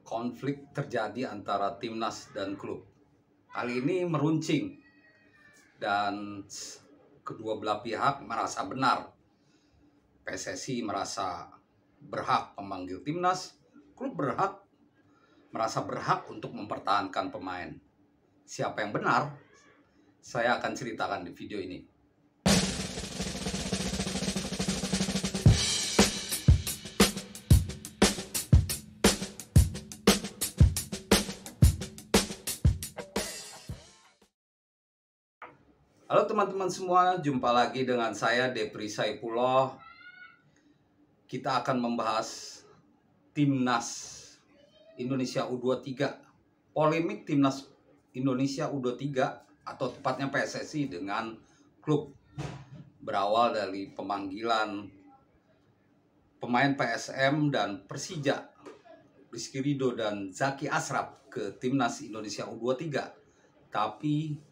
konflik terjadi antara timnas dan klub. Kali ini meruncing dan kedua belah pihak merasa benar. PSSI merasa berhak memanggil timnas, klub merasa berhak untuk mempertahankan pemain. Siapa yang benar? Saya akan ceritakan di video ini. Halo teman-teman semua, jumpa lagi dengan saya Depri Saipullah. Kita akan membahas timnas Indonesia U23. Polemik timnas Indonesia U23 atau tepatnya PSSI dengan klub berawal dari pemanggilan pemain PSM dan Persija Rizky Ridho dan Zaki Ashraf ke timnas Indonesia U23. Tapi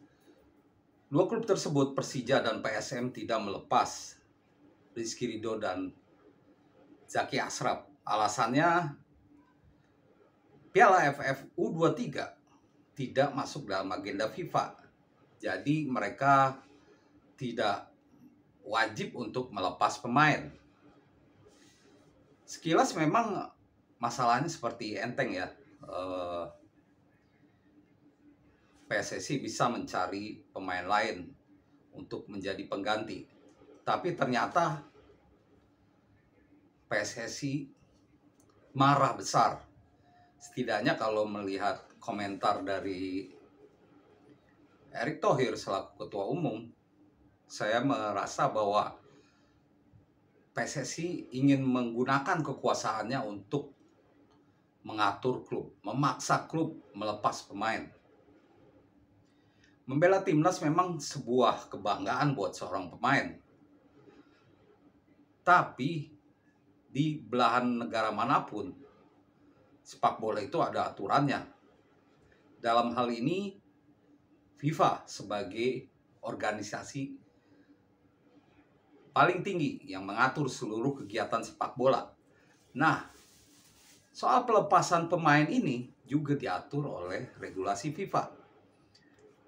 dua klub tersebut, Persija dan PSM, tidak melepas Rizky Ridho dan Zaki Ashraf. Alasannya, Piala AFF U23 tidak masuk dalam agenda FIFA. Jadi mereka tidak wajib untuk melepas pemain. Sekilas memang masalahnya seperti enteng ya. PSSI bisa mencari pemain lain untuk menjadi pengganti. Tapi ternyata PSSI marah besar. Setidaknya kalau melihat komentar dari Erick Thohir selaku ketua umum, saya merasa bahwa PSSI ingin menggunakan kekuasaannya untuk mengatur klub, memaksa klub melepas pemain. Membela timnas memang sebuah kebanggaan buat seorang pemain. Tapi di belahan negara manapun, sepak bola itu ada aturannya. Dalam hal ini, FIFA sebagai organisasi paling tinggi yang mengatur seluruh kegiatan sepak bola. Nah, soal pelepasan pemain ini juga diatur oleh regulasi FIFA.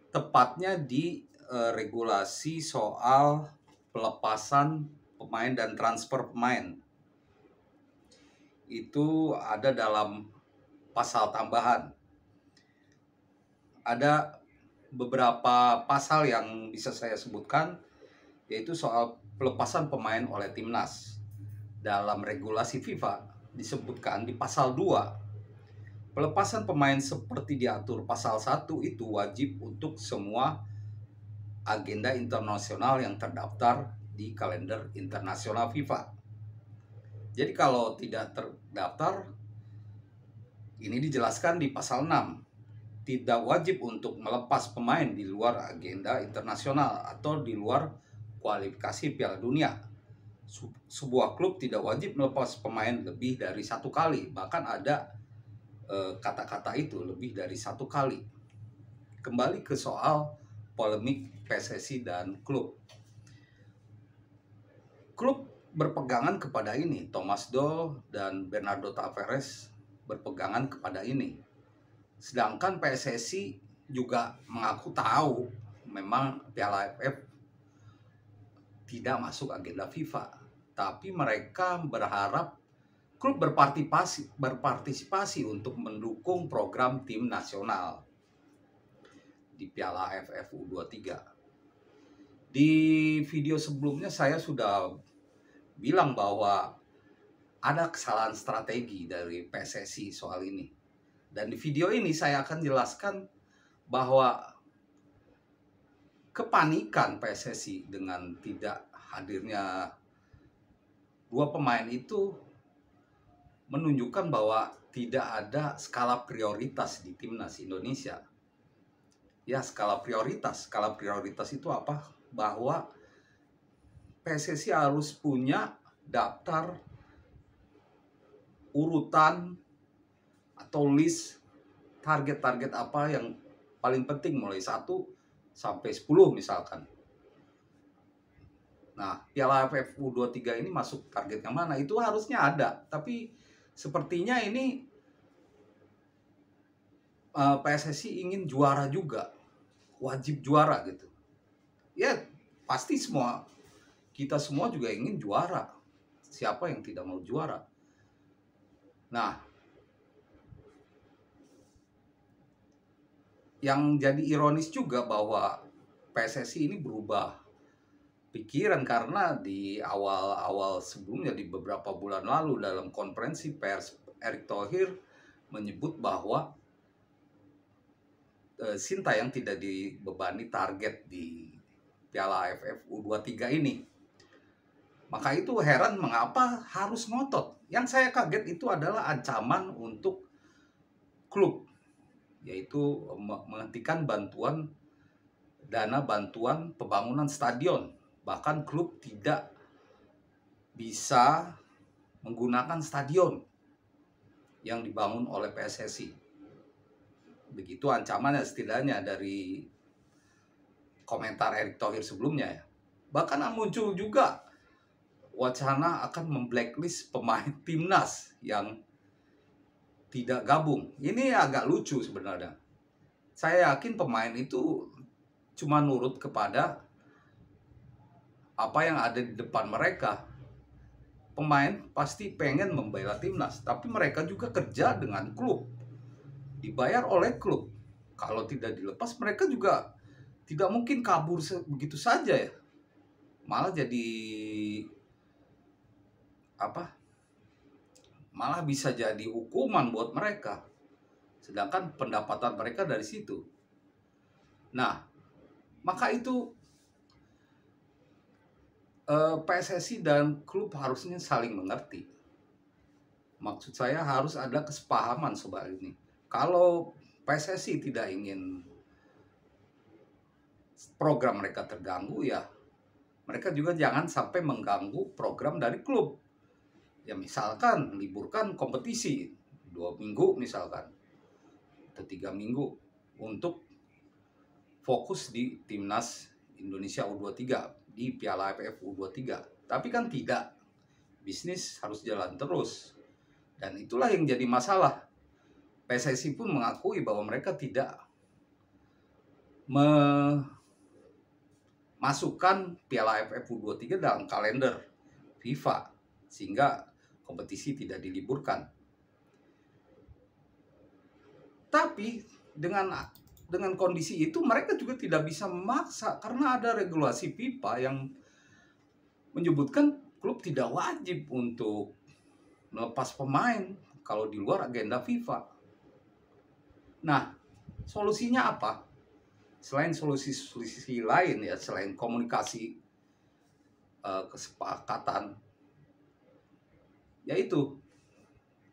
Tepatnya di regulasi soal pelepasan pemain dan transfer pemain. Itu ada dalam pasal tambahan. Ada beberapa pasal yang bisa saya sebutkan, yaitu soal pelepasan pemain oleh timnas. Dalam regulasi FIFA disebutkan di pasal 2, pelepasan pemain seperti diatur pasal 1 itu wajib untuk semua agenda internasional yang terdaftar di kalender internasional FIFA. Jadi kalau tidak terdaftar, ini dijelaskan di pasal 6, tidak wajib untuk melepas pemain di luar agenda internasional atau di luar kualifikasi Piala Dunia. Sebuah klub tidak wajib melepas pemain lebih dari 1 kali, bahkan ada kata-kata itu, lebih dari 1 kali. Kembali ke soal polemik PSSI dan klub. Klub berpegangan kepada ini, Thomas Doll dan Bernardo Tavares berpegangan kepada ini. Sedangkan PSSI juga mengaku tahu memang Piala AFF tidak masuk agenda FIFA. Tapi mereka berharap klub berpartisipasi untuk mendukung program tim nasional di Piala AFF U23. Di video sebelumnya saya sudah bilang bahwa ada kesalahan strategi dari PSSI soal ini. Dan di video ini saya akan jelaskan bahwa kepanikan PSSI dengan tidak hadirnya dua pemain itu menunjukkan bahwa tidak ada skala prioritas di timnas Indonesia. Ya, skala prioritas itu apa? Bahwa PSSI harus punya daftar urutan atau list target-target apa yang paling penting mulai 1 sampai 10 misalkan. Nah, Piala AFF U23 ini masuk target yang mana? Itu harusnya ada, tapi sepertinya ini PSSI ingin juara juga, wajib juara gitu. Ya pasti kita semua juga ingin juara. Siapa yang tidak mau juara? Nah, yang jadi ironis juga bahwa PSSI ini berubah pikiran karena di awal-awal sebelumnya, di beberapa bulan lalu dalam konferensi pers, Erick Thohir menyebut bahwa Sintayong tidak dibebani target di Piala AFF U23 ini. Maka itu heran mengapa harus ngotot. Yang saya kaget itu adalah ancaman untuk klub, yaitu menghentikan dana bantuan pembangunan stadion. Bahkan klub tidak bisa menggunakan stadion yang dibangun oleh PSSI. Begitu ancamannya setidaknya dari komentar Erick Thohir sebelumnya ya. Bahkan muncul juga wacana akan memblacklist pemain timnas yang tidak gabung. Ini agak lucu sebenarnya. Saya yakin pemain itu cuma nurut kepada apa yang ada di depan mereka. Pemain pasti pengen membela timnas, tapi mereka juga kerja dengan klub, dibayar oleh klub. Kalau tidak dilepas, mereka juga tidak mungkin kabur begitu saja ya. Malah jadi apa? Malah bisa jadi hukuman buat mereka. Sedangkan pendapatan mereka dari situ. Nah, maka itu PSSI dan klub harusnya saling mengerti. Maksud saya harus ada kesepahaman soal ini. Kalau PSSI tidak ingin program mereka terganggu, ya mereka juga jangan sampai mengganggu program dari klub. Ya misalkan liburkan kompetisi 2 minggu misalkan, atau 3 minggu untuk fokus di timnas Indonesia U23 di Piala AFF U23. Tapi kan tidak, bisnis harus jalan terus, dan itulah yang jadi masalah. PSSI pun mengakui bahwa mereka tidak memasukkan Piala AFF U23 dalam kalender FIFA sehingga kompetisi tidak diliburkan. Tapi dengan kondisi itu mereka juga tidak bisa memaksa karena ada regulasi FIFA yang menyebutkan klub tidak wajib untuk melepas pemain kalau di luar agenda FIFA. Nah, solusinya apa? Selain solusi lain ya, selain komunikasi, kesepakatan, yaitu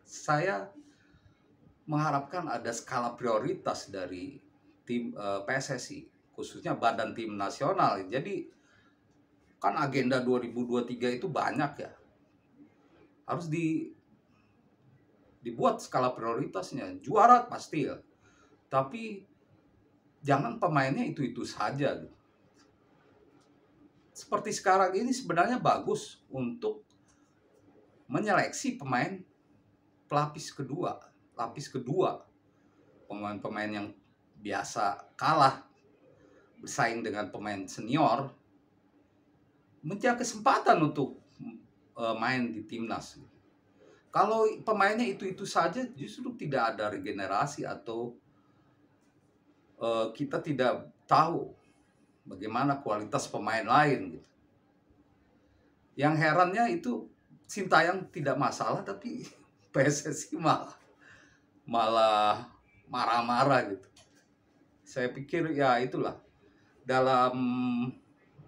saya mengharapkan ada skala prioritas dari tim PSSI, khususnya badan tim nasional. Jadi kan agenda 2023 itu banyak ya, harus dibuat skala prioritasnya. Juara pasti ya, tapi jangan pemainnya itu saja. Seperti sekarang ini sebenarnya bagus untuk menyeleksi pemain lapis kedua, pemain-pemain yang biasa kalah bersaing dengan pemain senior, mencari kesempatan untuk main di timnas. Kalau pemainnya itu saja, justru tidak ada regenerasi atau kita tidak tahu bagaimana kualitas pemain lain gitu. Yang herannya itu Sintayong tidak masalah, tapi PSSI malah marah-marah gitu. Saya pikir ya itulah, dalam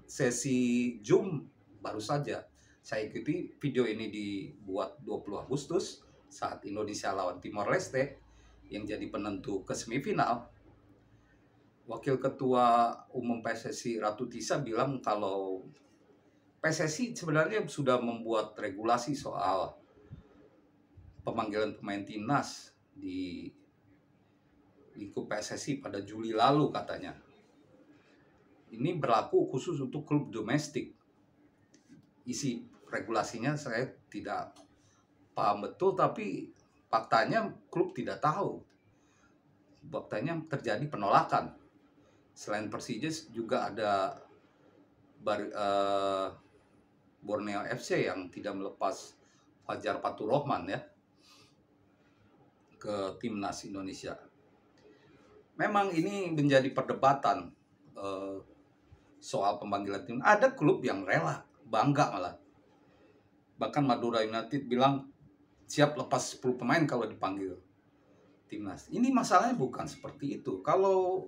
sesi Zoom baru saja saya ikuti, video ini dibuat 20 Agustus saat Indonesia lawan Timor Leste yang jadi penentu ke semifinal. Wakil Ketua Umum PSSI Ratu Tisa bilang kalau PSSI sebenarnya sudah membuat regulasi soal pemanggilan pemain timnas di lingkup PSSI pada Juli lalu katanya. Ini berlaku khusus untuk klub domestik. Isi regulasinya saya tidak paham betul, tapi faktanya klub tidak tahu. faktanya terjadi penolakan. Selain Persija juga ada Borneo FC yang tidak melepas Fajar Faturrahman ya ke timnas Indonesia. Memang ini menjadi perdebatan soal pemanggilan tim. Ada klub yang rela, bangga malah. Bahkan Madura United bilang siap lepas 10 pemain kalau dipanggil timnas. Ini masalahnya bukan seperti itu. Kalau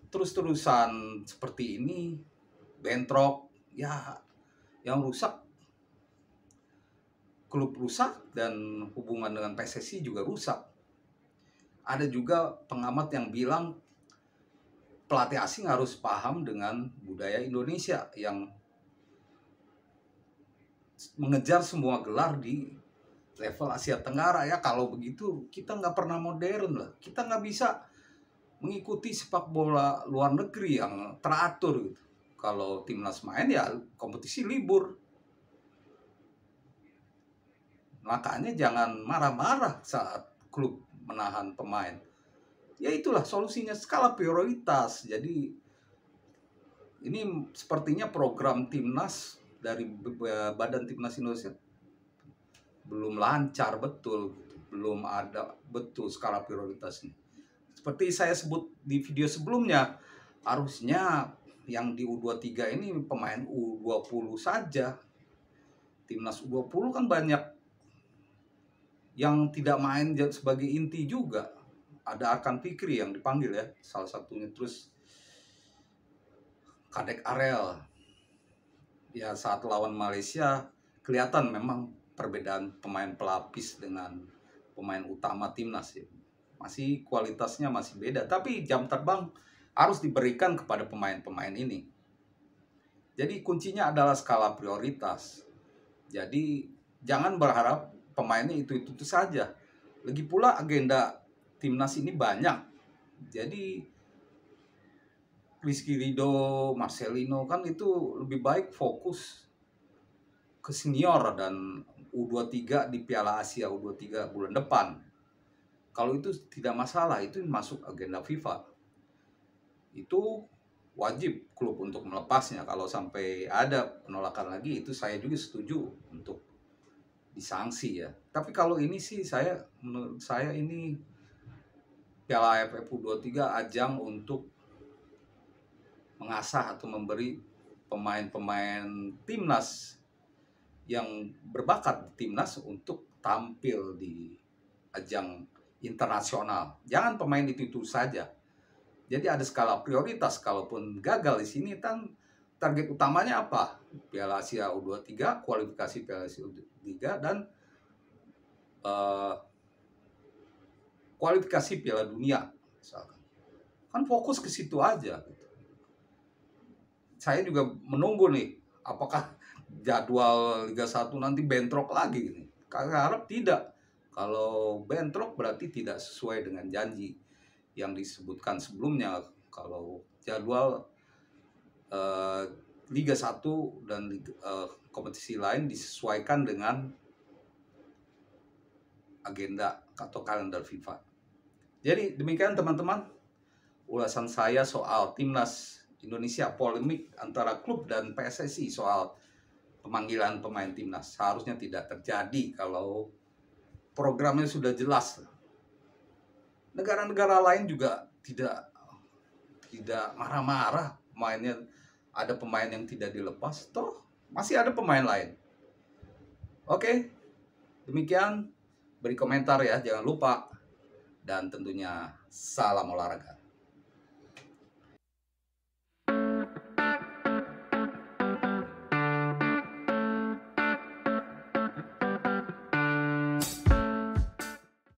terus-terusan seperti ini, bentrok, ya yang rusak klub rusak dan hubungan dengan PSSI juga rusak. Ada juga pengamat yang bilang pelatih asing harus paham dengan budaya Indonesia yang mengejar semua gelar di level Asia Tenggara ya. Kalau begitu kita nggak pernah modern lah. Kita nggak bisa mengikuti sepak bola luar negeri yang teratur gitu. Kalau timnas main ya kompetisi libur. Makanya jangan marah-marah saat klub menahan pemain. Ya itulah solusinya, skala prioritas. Jadi ini sepertinya program timnas dari Badan Timnas Indonesia belum lancar betul, belum ada betul skala prioritasnya. Seperti saya sebut di video sebelumnya, harusnya yang di U23 ini pemain U20 saja. Timnas U20 kan banyak yang tidak main sebagai inti juga. Ada Arkan Fikri yang dipanggil ya, salah satunya. Terus Kadek Arel. Ya saat lawan Malaysia kelihatan memang perbedaan pemain pelapis dengan pemain utama timnas ya. Masih kualitasnya masih beda, tapi jam terbang harus diberikan kepada pemain-pemain ini. Jadi kuncinya adalah skala prioritas. Jadi jangan berharap pemainnya itu saja. Lagi pula agenda timnas ini banyak. Jadi Rizky Ridho, Marcelino kan itu lebih baik fokus ke senior dan U23 di Piala Asia U23 bulan depan. Kalau itu tidak masalah, itu masuk agenda FIFA. Itu wajib klub untuk melepasnya. Kalau sampai ada penolakan lagi, itu saya juga setuju untuk disanksi ya. Tapi kalau ini sih menurut saya ini Piala AFF U23 ajang untuk mengasah atau memberi pemain-pemain timnas yang berbakat di timnas untuk tampil di ajang internasional. Jangan pemain itu saja. Jadi ada skala prioritas. Kalaupun gagal di sini kan target utamanya apa? Piala Asia U23, kualifikasi Piala Asia U23 dan kualifikasi Piala Dunia misalkan. Kan fokus ke situ aja. Saya juga menunggu nih, apakah jadwal Liga 1 nanti bentrok lagi nih. Kakak harap tidak. Kalau bentrok berarti tidak sesuai dengan janji yang disebutkan sebelumnya. Kalau jadwal Liga 1 dan kompetisi lain disesuaikan dengan agenda atau kalender FIFA. Jadi demikian teman-teman ulasan saya soal timnas Indonesia, polemik antara klub dan PSSI soal pemanggilan pemain timnas. Seharusnya tidak terjadi kalau programnya sudah jelas. Negara-negara lain juga tidak marah-marah pemainnya, ada pemain yang tidak dilepas, toh masih ada pemain lain. Oke, demikian. Beri komentar ya, jangan lupa. Dan tentunya salam olahraga.